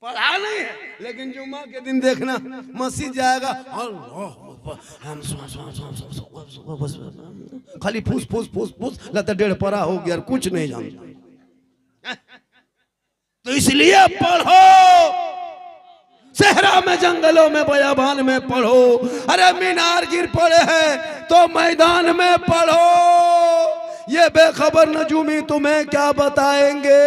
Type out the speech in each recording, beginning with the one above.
पढ़ा नहीं है, लेकिन जुम्मा के दिन देखना मस्जिद जाएगा और खाली फूस फूस फूस फूस लगता 1.5 परा हो गया, कुछ नहीं जानता। तो इसलिए पढ़ो, सहरा में, जंगलों में, बयाबान में पढ़ो। अरे मीनार गिर पड़े हैं तो मैदान में पढ़ो। ये बेखबर नजूमी तुम्हें क्या बताएंगे,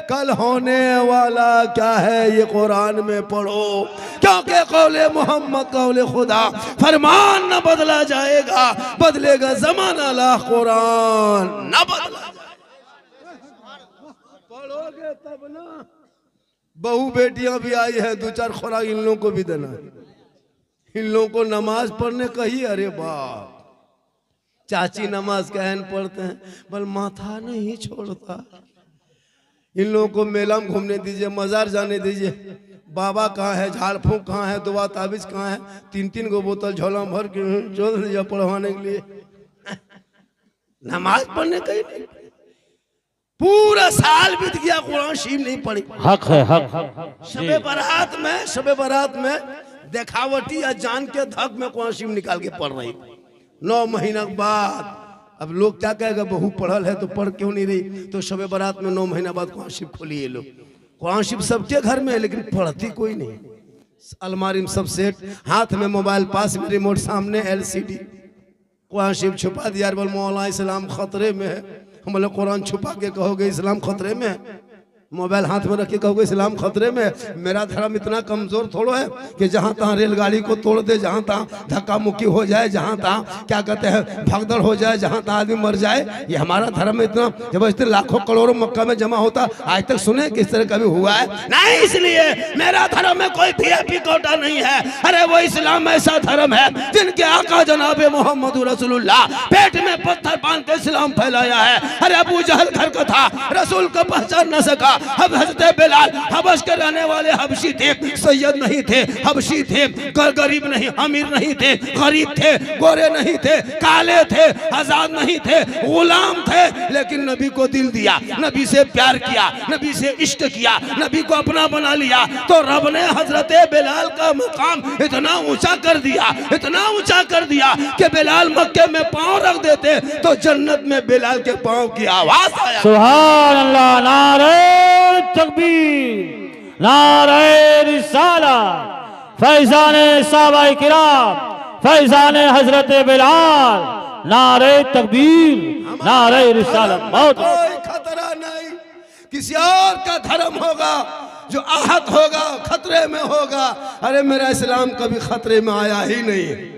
कल होने वाला क्या है ये कुरान में पढ़ो। क्योंकि कौले मोहम्मद कौले खुदा, फरमान न बदला जाएगा, बदलेगा जमाना ला कुरान न बदला जाएगा। पढ़ोगे तब ना। बहू बेटियां भी आई है, 2-4 खुराक इन लोगों को भी देना है। इन लोगों को नमाज पढ़ने कही, अरे बाप, चाची नमाज कहन पढ़ते हैं, बल माथा नहीं छोड़ता। इन लोगों को मेला में घूमने दीजिए, मजार जाने दीजिए। बाबा कहाँ है, झाड़ फूंक कहाँ है, दुआ ताबीज कहाँ है, 3-3 गो बोतल झोला भर के चल दीजिए पढ़वाने के लिए। नमाज पढ़ने कहीं नहीं, पूरा साल बीत गया कुरान शरीफ नहीं पढ़ी। हक है, हक। शबे बारात में देखावटी या जान के धक में कुरान शरीफ निकाल के पढ़ रही। 9 महीना बाद अब लोग क्या कहेगा, बहू पढ़ल है तो पढ़ क्यों नहीं रही। तो शबे बारात में 9 महीना बाद कुरान शरीफ खोली। ये लोग कुरान शरीफ सबके घर में है, लेकिन पढ़ती कोई नहीं। अलमारी में सब सेट, हाथ में मोबाइल, पास में रिमोट, सामने LCD। कुरान शरीफ छुपा दिया, बोल मौला इस्लाम खतरे में है। हम बोले कुरान छुपा के कहोगे इस्लाम खतरे में है, मोबाइल हाथ में रख के कहोगे इस्लाम खतरे में है। मेरा धर्म इतना कमजोर थोड़ा है कि जहाँ तहाँ रेलगाड़ी को तोड़ दे, जहाँ तहाँ धक्का मुक्की हो जाए, जहाँ तहाँ क्या कहते हैं भगदड़ हो जाए, जहाँ तहाँ आदमी मर जाए। ये हमारा धर्म इतना जबरदस्ती लाखों करोड़ों मक्का में जमा होता, आज तक सुने किस तरह कभी हुआ है नहीं। इसलिए मेरा धर्म में कोई VIP कोटा नहीं है। अरे वो इस्लाम ऐसा धर्म है जिनके आका जनाब मोहम्मद रसूलुल्लाह पेट में पत्थर बांध के इस्लाम फैलाया है। अरे अबू जहल घर का था, रसूल को पहचान न सका। अब हज़रत बिलाल हबश के रहने वाले हबशी थे, सैयद नहीं थे, हबशी थे, गरीब नहीं, अमीर नहीं थे, गरीब थे, गोरे नहीं थे, काले थे, आजाद नहीं थे, गुलाम थे, लेकिन नबी को दिल दिया, नबी से प्यार किया, नबी से इश्क किया, नबी को अपना बना लिया। तो रब ने हजरत बिलाल का मकाम इतना ऊंचा कर दिया, इतना ऊंचा कर दिया कि बिलाल मक्के में पांव रख देते तो जन्नत में बिलाल के पांव की आवाज आया। सुभान अल्लाह, नारे तकबीर, नारे रिसालत, फैज़ाने सहाबाए किराम, फैज़ाने हजरत बिलाल, नारे तकबीर, नारे रिसालत। बहुत कोई खतरा नहीं। किसी और का धर्म होगा जो आहत होगा, खतरे में होगा। अरे मेरा इस्लाम कभी खतरे में आया ही नहीं,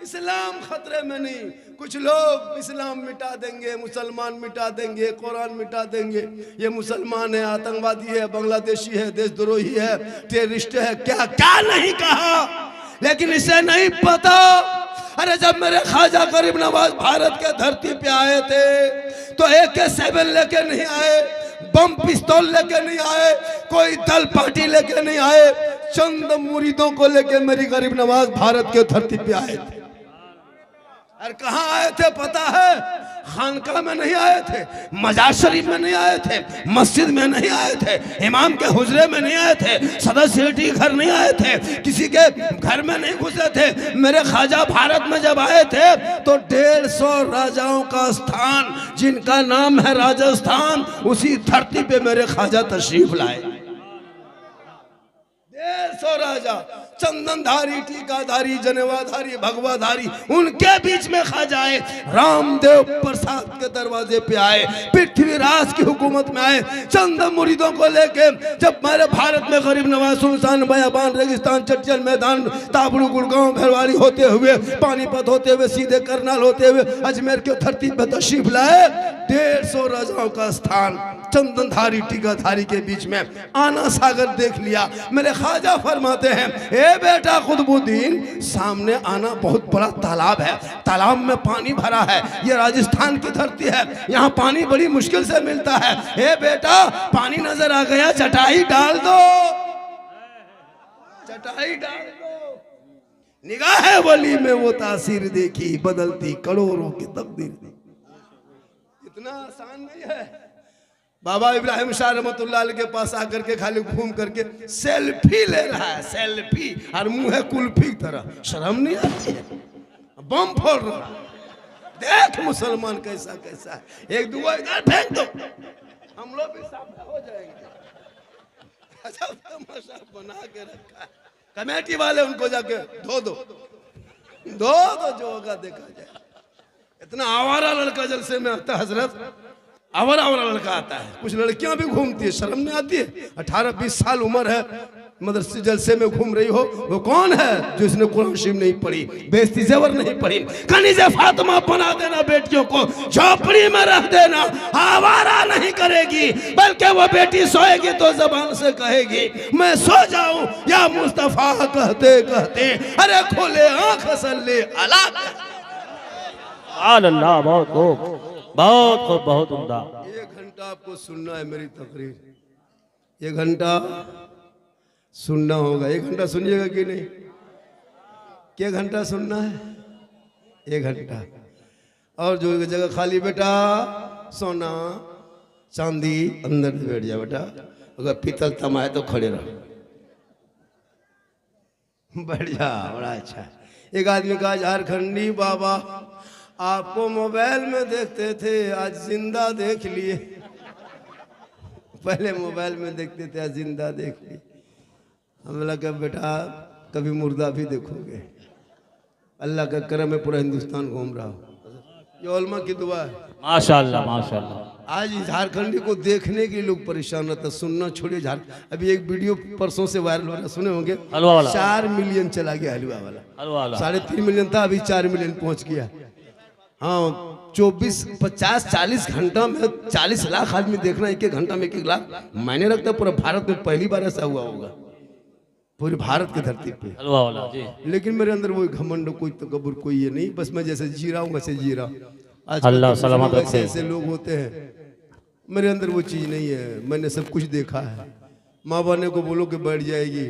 इस्लाम खतरे में नहीं। कुछ लोग इस्लाम मिटा देंगे, मुसलमान मिटा देंगे, कुरान मिटा देंगे। ये मुसलमान है, आतंकवादी है, बांग्लादेशी है, देशद्रोही है, टेररिस्ट है, क्या क्या नहीं कहा, लेकिन इसे नहीं पता। अरे जब मेरे ख्वाजा गरीब नवाज भारत के धरती पे आए थे तो AK-7 लेके नहीं आए, बम पिस्तौल लेके नहीं आए, कोई दल पार्टी लेके नहीं आए, चंद मुरीदों को लेके मेरी गरीब नवाज भारत के धरती पे आए थे। और कहाँ आए थे पता है? खानका में नहीं आए थे, मजार शरीफ में नहीं आए थे, मस्जिद में नहीं आए थे, इमाम के हुजरे में नहीं आए थे, सदर सेठी घर नहीं आए थे, किसी के घर में नहीं घुसे थे। मेरे ख्वाजा भारत में जब आए थे तो 150 राजाओं का स्थान जिनका नाम है राजस्थान, उसी धरती पे मेरे ख्वाजा तशरीफ लाए। 150 राजा, चंदनधारी, टीकाधारी, जनेवाधारी, भगवाधारी, उनके बीच में ख्वाजाए रामदेव प्रसाद के दरवाजे पे आए, पृथ्वीराज की हुकूमत में आए, चंद मुरीदों को लेके। जब मेरे भारत में गरीब नवाज, सुल्तान, बयाबान, रेगिस्तान, चटचल मैदान, ताबड़ू, गुड़गांव, भरवारी होते हुए, पानीपत होते हुए, सीधे करनाल होते हुए अजमेर की धरती पे तशरीफ लाए। 150 राजाओं का स्थान चंदनधारी, टीकाधारी के बीच में आना सागर देख लिया। मेरे ख्वाजा फरमाते हैं, ए बेटा कुतुबुद्दीन, सामने आना बहुत बड़ा तालाब है, तालाब में पानी भरा है, ये राजस्थान की धरती है, यहाँ पानी बड़ी मुश्किल से मिलता है। ए बेटा पानी नजर आ गया, चटाई डाल दो, चटाई डाल दो। निगाह वली में वो तासीर देखी, बदलती करोड़ों की तकदीर। इतना आसान नहीं है। बाबा इब्राहिम शाह रहमतुल्लाह अलैह के पास आकर के खाली घूम करके सेल्फी ले रहा है, सेल्फी, और मुंह है कुल्फी की तरह, शर्म नहीं आती है, बम फोड़ रहा है। देख मुसलमान कैसा कैसा है, एक दुआ इधर फेंक दो, हम लोग भी सामने हो जाएंगे। अच्छा तमाशा बना के रखा है, कमेटी वाले उनको जाके धो दो जो होगा देखा जाए। इतना आवारा लड़का जलसे में आता है हजरत, आवारा लड़का आता है, कुछ लड़कियां भी घूमती है, शर्म नहीं आती है। 18-20 साल उम्र है, मदरसे जलसे में घूम रही हो, वो कौन है जो इसने कुरान शरीफ नहीं पढ़ी, बेइज्जती ज़ेवर नहीं पढ़ी। कनीज़े फातिमा बना देना बेटियों को, झोपड़ी में रख देना, आवारा नहीं करेगी, बल्कि वो बेटी सोएगी तो जबान से कहेगी मैं सो जाऊं या मुस्तफा कहते कहते अरे खोले आंख सल्ले अला। अल्लाह, बहुत खूब, बहुत खूब, बहुत उम्दा। 1 घंटा आपको सुनना है मेरी तकरीर, 1 घंटा सुनना होगा। 1 घंटा सुनिएगा कि नहीं? क्या घंटा सुनना है? 1 घंटा। और जो जगह खाली बेटा, सोना चांदी अंदर बैठ जाए बेटा, अगर पीतल तमा है तो खड़े रहो, बैठ जा, बड़ा अच्छा। एक आदमी कहा झारखंडी बाबा आपको मोबाइल में देखते थे, आज जिंदा देख लिए। पहले मोबाइल में देखते थे, आज जिंदा देख लिए। हम लगा बेटा कभी मुर्दा भी देखोगे। अल्लाह का करम है, पूरा हिंदुस्तान घूम रहा हो, ये उलमा की दुआ है। माशाअल्लाह, माशाअल्लाह। आज झारखंडी को देखने के लोग परेशान रहते, सुनना छोड़िए। अभी एक वीडियो परसों से वायरल हो रहा है, सुने होंगे, हलवा वाला 4 मिलियन चला गया, हलवा वाला। हलवा वाला 3.5 मिलियन था, अभी 4 मिलियन पहुंच गया। हाँ, 24, 50, 40 घंटा में 40 लाख आदमी देखना, 1-1 घंटा में 1-1 लाख मायने रखता है। पूरा भारत में पहली बार ऐसा हुआ होगा, पूरी भारत की धरती पे। हलवा वाला जी। लेकिन मेरे अंदर वो घमंड, कोई तकब्बुर, कोई ये नहीं, बस मैं जैसे जी रहा हूँ वैसे जी रहा हूँ। आज अल्लाह सलामत रखे। ऐसे लोग होते हैं, मेरे अंदर वो चीज़ नहीं है। मैंने सब कुछ देखा है। माँ बाने को बोलो कि बैठ जाएगी,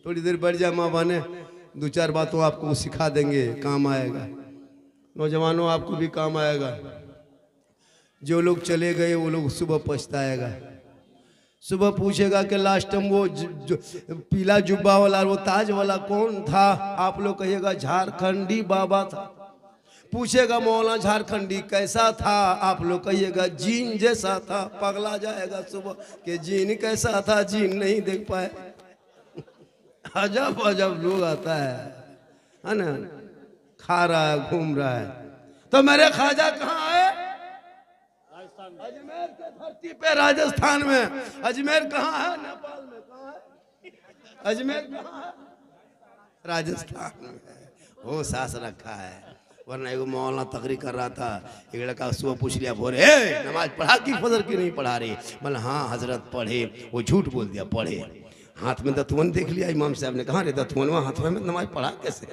थोड़ी देर बैठ जाए, माँ बाने 2-4 बातों आपको सिखा देंगे, काम आएगा। नौजवानों आपको भी काम आएगा। जो लोग चले गए वो लोग सुबह पछताएगा, सुबह पूछेगा कि लास्ट टाइम वो जो पीला जुब्बा वाला, वो ताज वाला कौन था? आप लोग कहिएगा झारखंडी बाबा था। पूछेगा मौलाना झारखंडी कैसा था? आप लोग कहिएगा जीन जैसा था। पगला जाएगा सुबह कि जीन कैसा था, जीन नहीं देख पाए। अजब अजब लोग आता है ना, खा रहा है, घूम रहा है। तो मेरे ख्वाजा कहाँ है? अजमेर के धरती पे, राजस्थान में। अजमेर कहाँ है? नेपाल में। कहाँ है अजमेर? कहाँ है? राजस्थान में। वो सास रखा है। वरना एगो मौलाना तकरीर कर रहा था, एक लड़का सुबह पूछ लिया भोरे, नमाज पढ़ा कि फजर की नहीं पढ़ा रही? बोला हाँ हजरत पढ़े। वो झूठ बोल दिया, पढ़े। हाथ में दतवन देख लिया, इमाम साहब ने कहा रे दतवन हाथ में नमाज पढ़ा कैसे?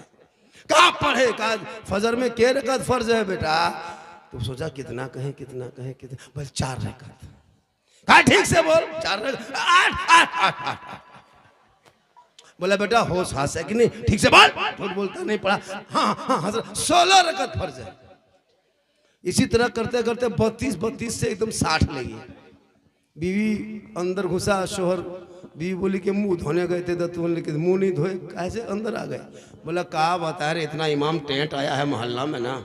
कहाँ पढ़े? कहा फजर में के रकात फर्ज है बेटा? तो सोचा कितना कहें कितना कहें कितना, बस 4 रकात। कहा ठीक से बोल, 4 रकात, 8। बोला बेटा होश हास है कि नहीं? ठीक से बोल। झूठ बोलता नहीं, पढ़ा। हाँ हाँ हजरत 16 रकात फर्ज है। इसी तरह करते करते 32 से एकदम 60 ले गई। बीवी अंदर घुसा, शोहर बीवी बोली कि मुंह धोने गए थे दतवन, लेकिन मुंह नहीं धोए, कैसे अंदर आ गए? बोला कहा बता रहे, इतना इमाम टेंट आया है मोहल्ला में ना।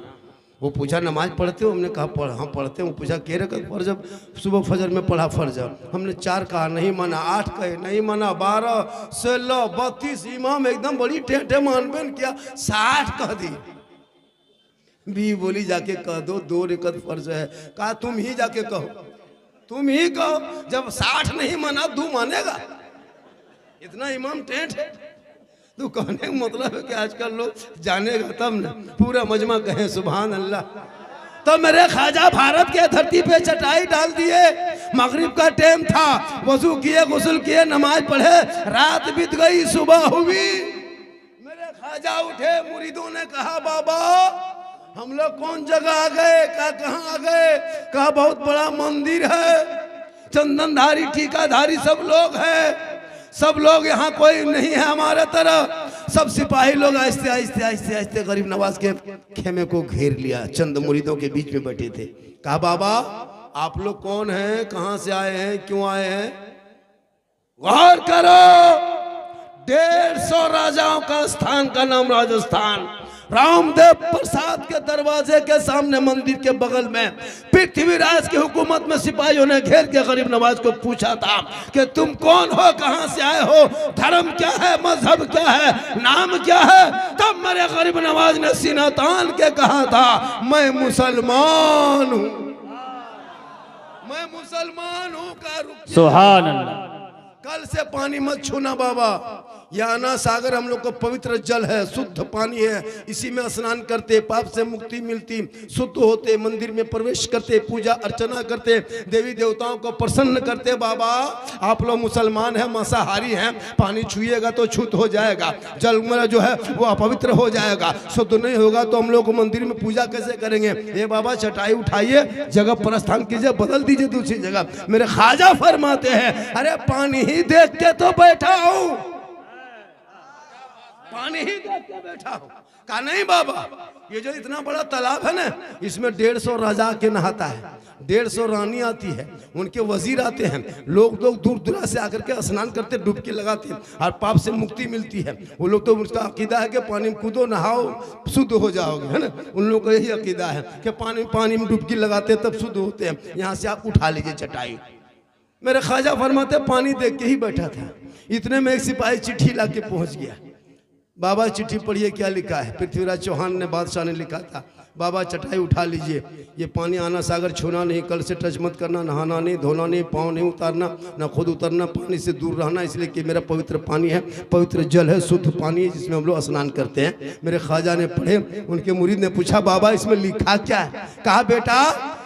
वो पूछा नमाज पढ़ते हो? हमने कहा हाँ पढ़ते हैं। वो पूछा के रकात फर्ज? जब सुबह फजर में पढ़ा फर्ज। हमने 4 कहा, नहीं माना। 8 कहे, नहीं माना। 12, 16, 32। इमाम एकदम बड़ी टेंटे मानबे किया, 60 कह दी। बीवी बोली जाके कह दो 2 रकात फर्ज है। कहा तुम ही जाके कहो, तुम ही कहो। जब 60 नहीं माना, 2 मानेगा? इतना इमाम टेंट है। तो कहने का मतलब है कि आजकल लोग जानेगा तब ना, पूरा मजमा कहें सुभान अल्लाह। तो मेरे ख्वाजा भारत के धरती पे चटाई डाल दिए। मगरिब का टाइम था, वजू किए, गुस्ल किए, नमाज पढ़े, रात बीत गई, सुबह हुई। मेरे ख्वाजा उठे, मुरीदों ने कहा बाबा हम लोग कौन जगह आ गए? कहा कहाँ आ गए? कहा बहुत बड़ा मंदिर है, चंदनधारी ठीकाधारी सब लोग हैं, सब लोग यहाँ कोई नहीं है हमारे तरह। सब सिपाही लोग आहिस्ते आहिस्ते आहिस्ते आहिस्ते गरीब नवाज के खेमे को घेर लिया। चंद मुरीदों के बीच में बैठे थे। कहा बाबा आप लोग कौन हैं, कहां से आए हैं, क्यों आए हैं? गौर करो, 150 राजाओं का स्थान का नाम राजस्थान। रामदेव प्रसाद के दरवाजे के सामने मंदिर के बगल में पृथ्वीराज की हुकूमत में सिपाहियों ने घेर के गरीब नवाज को पूछा था कि तुम कौन हो, कहां से आए हो, धर्म क्या है, मजहब क्या है, नाम क्या है? तब मेरे गरीब नवाज ने सीना तान के कहा था, मैं मुसलमान हूं, मैं मुसलमान हूं। का सुभान अल्लाह। कल से पानी मत छूना बाबा। यह आना सागर हम लोग को पवित्र जल है, शुद्ध पानी है। इसी में स्नान करते, पाप से मुक्ति मिलती, शुद्ध होते, मंदिर में प्रवेश करते, पूजा अर्चना करते, देवी देवताओं को प्रसन्न करते। बाबा आप लोग मुसलमान हैं, मांसाहारी हैं, पानी छुएगा तो छूत हो जाएगा, जल मेरा जो है वो अपवित्र हो जाएगा, शुद्ध नहीं होगा तो हम लोग मंदिर में पूजा कैसे करेंगे? ये बाबा चटाई उठाइए, जगह प्रस्थान कीजिए, बदल दीजिए दूसरी जगह। मेरे ख्वाजा फरमाते हैं, अरे पानी ही देख के तो बैठा हूं, पानी ही देख के बैठा हूं। कहा नहीं बाबा, ये जो इतना बड़ा तालाब है ना, इसमें 150 राजा के नहाता है, 150 रानी आती है, उनके वजीर आते हैं, लोग दूर दूर से आकर के स्नान करते, डुबकी लगाते हैं और पाप से मुक्ति मिलती है। वो लोग तो उसका अकीदा है कि पानी में कूदो, नहाओ, शुद्ध हो जाओगे, है ना? उन लोगों का यही अकीदा है कि पानी में डुबकी लगाते तब शुद्ध होते हैं। यहाँ से आप उठा लीजिए चटाई। मेरे ख्वाजा फरमाते पानी देख के ही बैठा था, इतने में एक सिपाही चिट्ठी ला के पहुँच गया। बाबा चिट्ठी पढ़िए क्या लिखा है। पृथ्वीराज चौहान ने, बादशाह ने लिखा था, बाबा चटाई उठा लीजिए, ये पानी आना सागर छूना नहीं, कल से टच मत करना, नहाना नहीं, धोना नहीं, पाँव नहीं उतारना, ना खुद उतरना, पानी से दूर रहना, इसलिए कि मेरा पवित्र पानी है, पवित्र जल है, शुद्ध पानी है जिसमें हम लोग स्नान करते हैं। मेरे ख्वाजा ने पढ़े, उनके मुरीद ने पूछा बाबा इसमें लिखा क्या है? कहा बेटा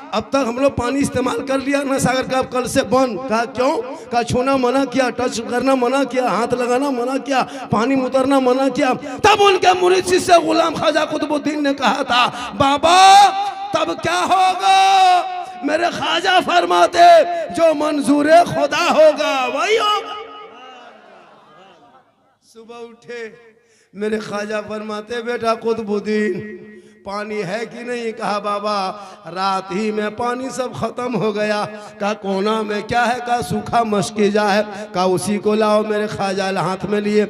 अब तक हम लोग पानी इस्तेमाल कर लिया ना सागर का, अब कल से बंद। कहा क्यों? कहा छूना मना किया, टच करना मना किया, हाथ लगाना मना किया, पानी में उतरना मना किया। तब उनके मुरीद शिष्य गुलाम ख्वाजा कुतुबुद्दीन ने कहा था बाबा तब क्या होगा? मेरे ख्वाजा फरमाते जो मंजूर खुदा होगा वही होगा। सुबह उठे मेरे ख्वाजा फरमाते बेटा कुतुबुद्दीन पानी है कि नहीं? कहा बाबा रात ही में पानी सब खत्म हो गया। कहा कोना में क्या है? कहा सूखा मशकीजा है। कहा उसी को लाओ। मेरे ख्वाजा हाथ में लिए,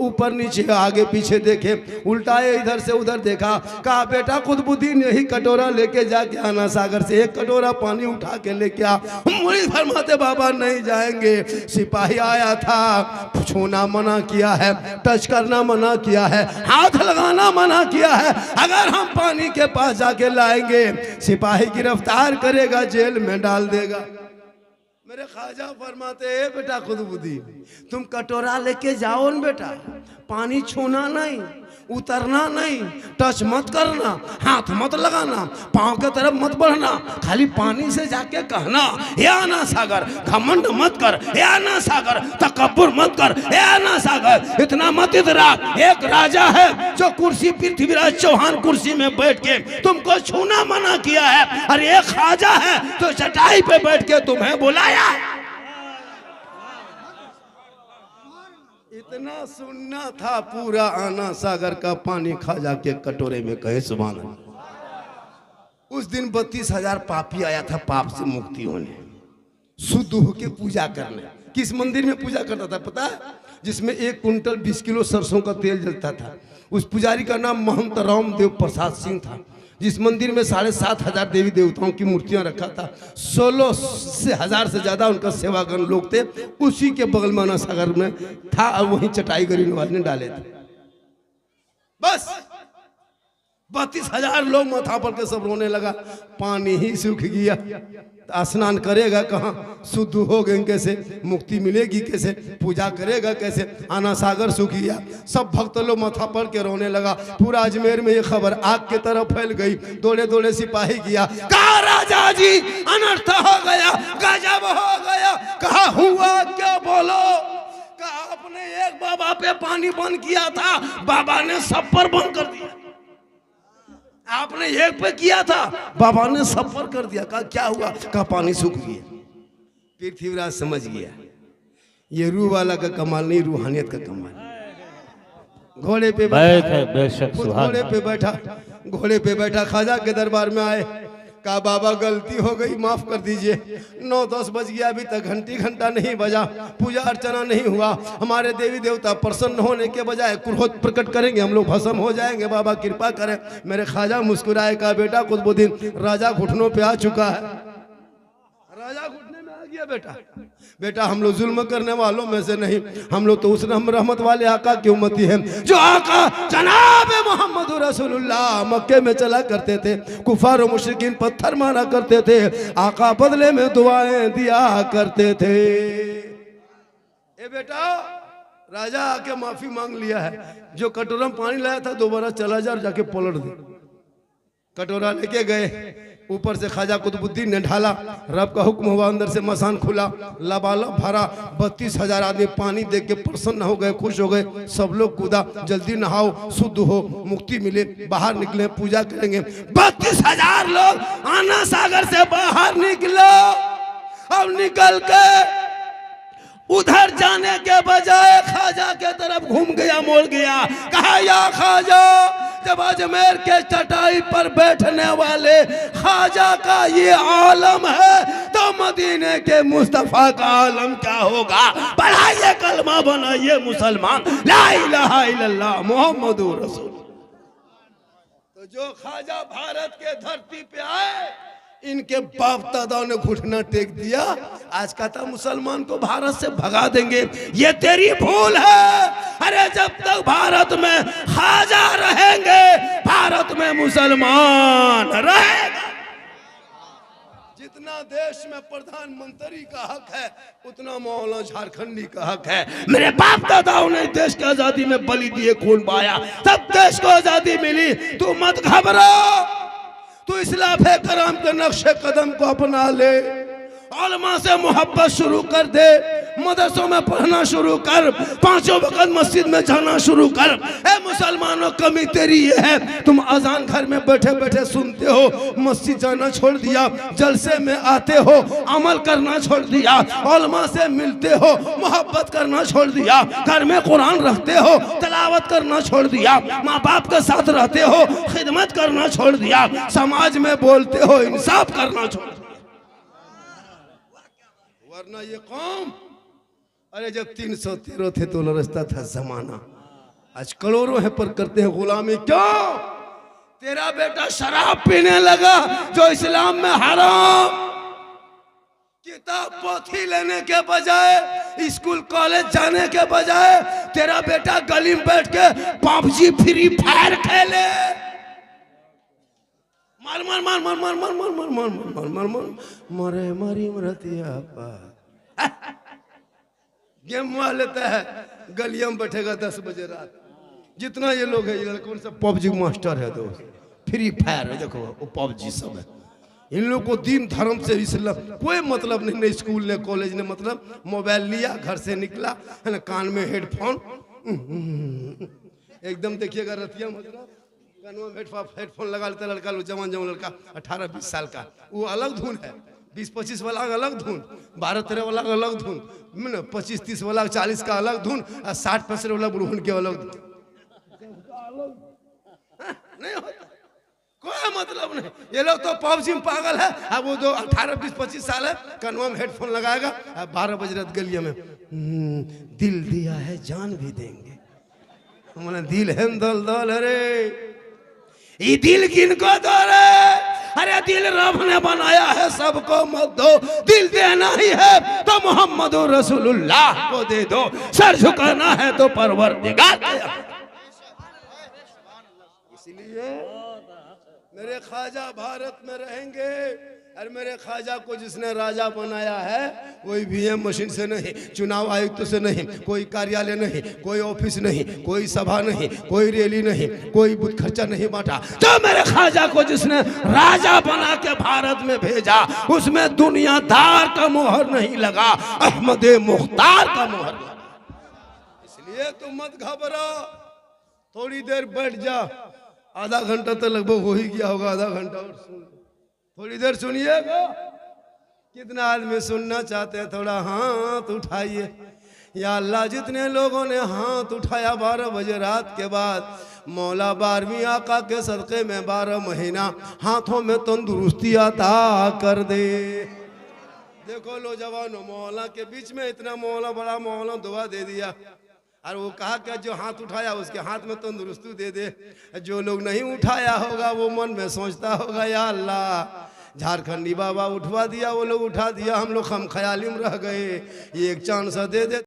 ऊपर नीचे आगे पीछे देखे, उल्टाए इधर से उधर देखा। कहा बेटा कुतुबुद्दीन यही कटोरा लेके जाके आना सागर से एक कटोरा पानी उठा के लेके आ। मुरीद फरमाते बाबा नहीं जाएंगे, सिपाही आया था, छूना मना किया है, टच करना मना किया है, हाथ लगाना मना किया है। अगर हम पानी के पास जाके लाएंगे सिपाही गिरफ्तार करेगा, जेल में डाल देगा। मेरे ख्वाजा फरमाते बेटा कुतुबुद्दीन तुम कटोरा लेके जाओ न बेटा, पानी छूना नहीं, उतरना नहीं, टच मत करना, हाथ मत लगाना, पांव के तरफ मत बढ़ना, खाली पानी से जाके कहना हे आना सागर, घमंड मत कर, हे आना सागर, तकब्बुर मत कर, हे आना सागर, इतना मत इतरा। एक राजा है जो कुर्सी पृथ्वीराज चौहान कुर्सी में बैठ के तुमको छूना मना किया है, और एक ख्वाजा है तो चटाई पे बैठ के तुम्हें बुलाया। इतना सुनना था पूरा आना सागर का पानी ख्वाजा के कटोरे में, कहे सुभान अल्लाह। उस दिन 32,000 पापी आया था पाप से मुक्ति होने, शुद्ध होके पूजा करने। किस मंदिर में पूजा करता था पता है? जिसमें 1 कुंटल 20 किलो सरसों का तेल जलता था। उस पुजारी का नाम महंत रामदेव प्रसाद सिंह था। जिस मंदिर में 7,500 देवी देवताओं की मूर्तियां रखा था, 16,000 से ज्यादा उनका सेवागण लोग थे। उसी के बगल में सागर में था, और वहीं चटाई गरीब नवाज ने डाले थे। बस 32,000 लोग माथा पर के सब रोने लगा। पानी ही सूख गया, स्नान करेगा कहाँ, शुद्ध हो गए कैसे, मुक्ति मिलेगी कैसे, पूजा करेगा कैसे, आना सागर सूख गया। सब भक्त लोग माथा पर के रोने लगा। पूरा अजमेर में ये खबर आग के तरफ फैल गई। दौड़े दौड़े सिपाही किया, कहा राजा जी अनर्थ हो गया, गजब हो गया। कहा हुआ क्या बोलो? कहा आपने एक बाबा पे पानी बंद किया था, बाबा ने सब पर बंद कर दिया। आपने एक पे किया था, बाबा ने सब पर कर दिया। कहा क्या हुआ? कहा पानी सूख गया। पृथ्वीराज समझ गया ये रूह वाला का कमाल नहीं, रूहानियत का कमाल। घोड़े पे बैठा, बेशक घोड़े पे बैठा, घोड़े पे बैठा ख्वाजा के दरबार में आए। कहा बाबा गलती हो गई, माफ कर दीजिए। 9-10 बज गया, अभी तक घंटा नहीं बजा, पूजा अर्चना नहीं हुआ। हमारे देवी देवता प्रसन्न होने के बजाय क्रोध प्रकट करेंगे, हम लोग भस्म हो जाएंगे, बाबा कृपा करें। मेरे ख्वाजा मुस्कुराए, कहा बेटा कुतुबुद्दीन राजा घुटनों पे आ चुका है, राजा घुटने में आ गया बेटा। बेटा हम लोग जुल्म करने वालों में से नहीं, हम लोग तो उस रहमत वाले आका की उम्मती हैं जो आका जनाब मोहम्मद रसूलुल्लाह मक्के में चला करते थे, कुफार और मुशरिकीन पत्थर मारा करते थे, आका बदले में दुआएं दिया करते थे। ए बेटा राजा आके माफी मांग लिया है, जो कटोरा में पानी लाया था दोबारा चला जा और जाके पलट दे। कटोरा लेके गए, ऊपर से ख्वाजा कुतुबुद्दीन ने ढाला, रब का हुक्म हुआ, अंदर से मसान खुला, लबालब भरा, 32,000 आदमी पानी देख के प्रसन्न हो गए, खुश हो गए। सब लोग कूदा, जल्दी नहाओ, शुद्ध हो, मुक्ति मिले, बाहर निकले, पूजा करेंगे। 32,000 लोग आना सागर से बाहर निकलो। अब निकल के उधर जाने के बजाय ख्वाजा के तरफ घूम गया, मोड़ गया, कहा या ख्वाजा, जब अजमेर के चटाई पर बैठने वाले ख्वाजा का ये आलम है तो मदीने के मुस्तफा का आलम क्या होगा। पढ़ाइए कलमा, बनाइए मुसलमान, ला इलाहा इल्लल्लाह मुहम्मदुर रसूल। तो जो ख्वाजा भारत के धरती पे आए, इनके बाप दादाओं ने घुटना टेक दिया, आज कहता मुसलमान को भारत से भगा देंगे, ये तेरी भूल है। अरे जब तक भारत में ख्वाजा रहेंगे, भारत में मुसलमान रहेगा। जितना देश में प्रधानमंत्री का हक है, उतना मौलाना झारखंडी का हक है। मेरे बाप दादाओं ने देश की आजादी में बलि दिए, खून बहाया, तब देश को आजादी मिली। तू मत घबरा, तू इस्लाम करम के नक्शे कदम को अपना ले, उलमा से मोहब्बत शुरू कर दे, मदरसों में पढ़ना शुरू कर, 5 वक्त मस्जिद में जाना शुरू कर। ए मुसलमानों, कमी तेरी ये है, तुम अजान घर में बैठे बैठे सुनते हो, मस्जिद जाना छोड़ दिया, जलसे में आते हो, अमल करना छोड़ दिया, उलमा से मिलते हो, मोहब्बत करना छोड़ दिया, घर में कुरान रखते हो, तलावत करना छोड़ दिया, माँ बाप के साथ रहते हो, खिदमत करना छोड़ दिया, समाज में बोलते हो, इंसाफ करना छोड़ दिया। वरना ये कौम, अरे जब 313 थे तो लरसता था जमाना, आज करोड़ों है पर करते हैं गुलामी। क्यों? तेरा बेटा शराब पीने लगा जो इस्लाम में हराम, किताब पोथी लेने के बजाय, स्कूल कॉलेज जाने के बजाय, तेरा बेटा गली में बैठ के पबजी फ्री फायर खेले, मार मार मार मार मार मार मार मार मार मार मार मार मरे मारी मरतिया गेम मार लेता है, गलियों में बैठेगा 10 बजे रात। जितना ये लोग है, ये कौन सा पबजी मास्टर है, दोस्त फ्री फायर है, देखो वो पबजी सब है। इन लोग को दीन धर्म से इस्लाम कोई मतलब नहीं, नहीं स्कूल ने कॉलेज ने मतलब। मोबाइल लिया, घर से निकला है ना, कान में हेडफोन, एकदम देखिएगा रतिया मतलब कानों में हेडफोन लगा लेता लड़का लोग, जवान जवान लड़का 18-20 साल का, वो अलग धुन है। 20-25 वाला अलग धुन, 12-13 वाला अलग धुन, 25-30 वाला 40 का अलग धुन, और 60-65 वाला बुढ़उन के अलग धुन। नहीं होता, कोई मतलब नहीं। ये लोग तो पबजी में पागल है। अब वो जो 18-20-25 साल है, कनवा में हेडफोन लगाएगा, 12 बजे रात गलिया में दिल दिया है जान भी देंगे, हमारा दिल है दल दल। अरे ये दिल किनको दो रे? अरे दिल रब ने बनाया है, सबको मत दो। दिल देना ही है तो मोहम्मद रसूलुल्लाह को दे दो, सर झुकाना है तो परवरदिगार। इसलिए मेरे ख्वाजा भारत में रहेंगे, और मेरे ख्वाजा को जिसने राजा बनाया है कोई ईवीएम मशीन से नहीं, चुनाव आयुक्त से नहीं, कोई कार्यालय नहीं, कोई ऑफिस नहीं, कोई सभा नहीं, कोई रैली नहीं, कोई बुत खर्चा नहीं बांटा। तो मेरे ख्वाजा को जिसने राजा बना के भारत में भेजा, उसमें दुनियादार का मोहर नहीं लगा, अहमद मुख्तार का मोहर लगा। इसलिए तुम मत घबरा, थोड़ी देर बैठ जा, आधा घंटा तो लगभग हो ही गया होगा, आधा घंटा और सुन, थोड़ी देर सुनिएगा। कितना आदमी सुनना चाहते हैं, थोड़ा हाथ उठाइए। या अल्लाह, जितने लोगों ने हाथ उठाया 12 बजे रात के बाद, मौला 12वीं आका के सदक़े में 12 महीना हाथों में तंदुरुस्ती अता कर दे। देखो लो जवानों, मौला के बीच में इतना मौला बड़ा मौला दुआ दे दिया और वो कहा कि जो हाथ उठाया उसके हाथ में तंदुरुस्ती दे दे। जो लोग नहीं उठाया होगा वो मन में सोचता होगा या अल्लाह झारखंडी बाबा उठवा दिया, वो लोग उठा दिया, हम लोग हम ख्याली में रह गए, ये एक चांस दे दे।